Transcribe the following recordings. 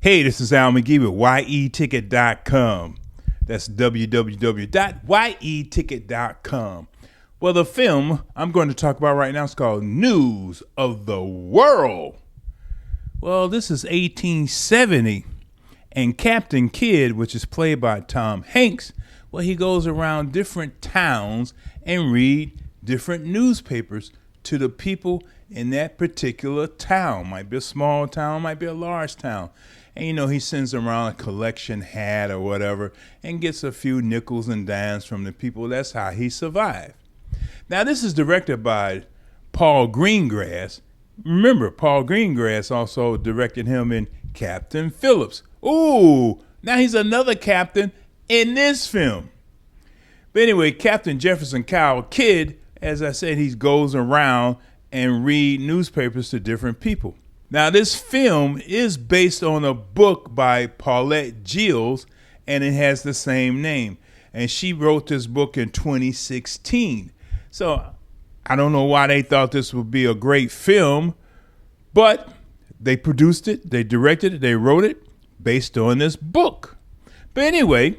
Hey, this is Al McGee with YETicket.com. That's www.yeticket.com. Well, the film I'm going to talk about right now is called News of the World. Well, this is 1870, and Captain Kidd, which is played by Tom Hanks, well, he goes around different towns and read different newspapers to the people in that particular town. Might be a small town, might be a large town. And, he sends around a collection hat or whatever and gets a few nickels and dimes from the people. That's how he survived. Now, this is directed by Paul Greengrass. Remember, Paul Greengrass also directed him in Captain Phillips. Ooh, now he's another captain in this film. But anyway, Captain Jefferson Kyle Kidd, as I said, he goes around and read newspapers to different people. Now, this film is based on a book by Paulette Giles, and it has the same name. And she wrote this book in 2016. So I don't know why they thought this would be a great film, but they produced it, they directed it, they wrote it based on this book. But anyway,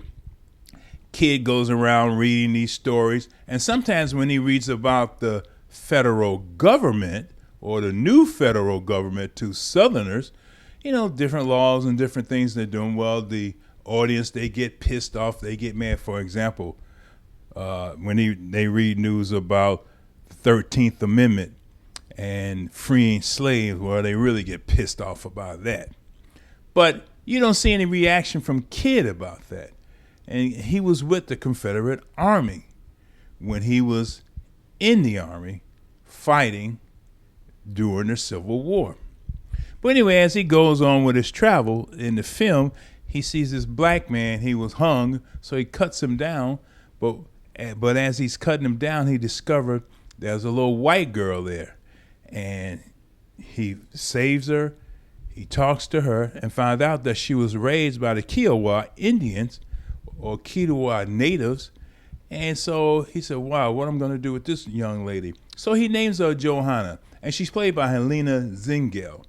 Kidd goes around reading these stories, and sometimes when he reads about the federal government, or the new federal government to Southerners, different laws and different things they're doing. Well, the audience, they get pissed off, they get mad. For example, when they read news about the 13th Amendment and freeing slaves, well, they really get pissed off about that. But you don't see any reaction from Kidd about that. And he was with the Confederate Army when he was in the Army fighting during the Civil War. But anyway, as he goes on with his travel in the film, he sees this black man. He was hung, so he cuts him down. But as he's cutting him down, he discovered there's a little white girl there. And he saves her. He talks to her and found out that she was raised by the Kiowa Indians or Kiowa natives. And so he said, wow, what am I going to do with this young lady? So he names her Johanna. And she's played by Helena Zengel.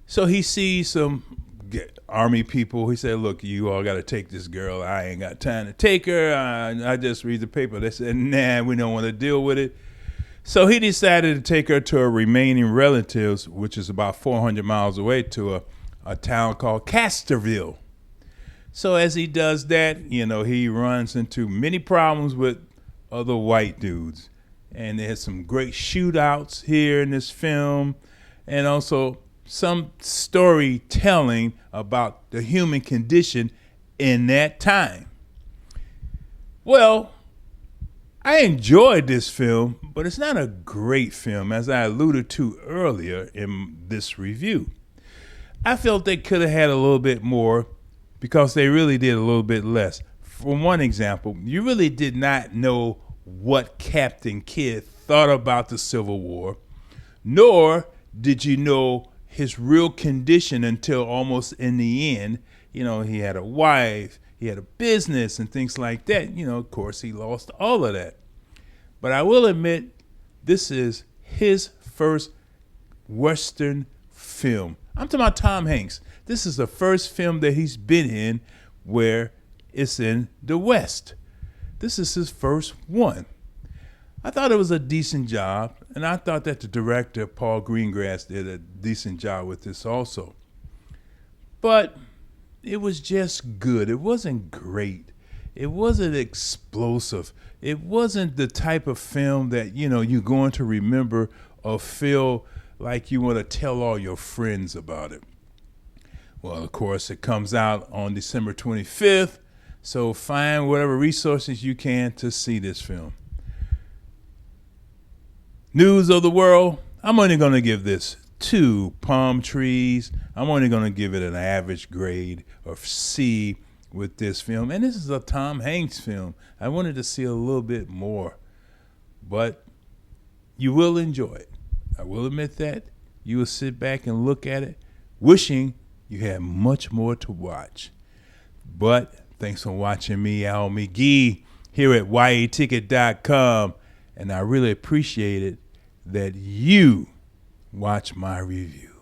So he sees some army people. He said, look, you all got to take this girl. I ain't got time to take her. I just read the paper. They said, nah, we don't want to deal with it. So he decided to take her to her remaining relatives, which is about 400 miles away, to a town called Casterville. So as he does that, he runs into many problems with other white dudes. And there's some great shootouts here in this film, and also some storytelling about the human condition in that time. Well, I enjoyed this film, but it's not a great film, as I alluded to earlier in this review. I felt they could have had a little bit more because they really did a little bit less. For one example, you really did not know what Captain Kidd thought about the Civil War, nor did you know his real condition until almost in the end. He had a wife, he had a business and things like that. Of course, he lost all of that. But I will admit, this is his first Western film. I'm talking about Tom Hanks. This is the first film that he's been in where it's in the West. This is his first one. I thought it was a decent job, and I thought that the director, Paul Greengrass, did a decent job with this also. But it was just good. It wasn't great. It wasn't explosive. It wasn't the type of film that, you're going to remember or feel like you want to tell all your friends about it. Well, of course, it comes out on December 25th. So find whatever resources you can to see this film. News of the World, I'm only going to give this 2 palm trees. I'm only going to give it an average grade of C with this film. And this is a Tom Hanks film. I wanted to see a little bit more. But you will enjoy it. I will admit that. You will sit back and look at it, wishing you had much more to watch. But thanks for watching me, Al McGee, here at YETicket.com. And I really appreciate it that you watch my review.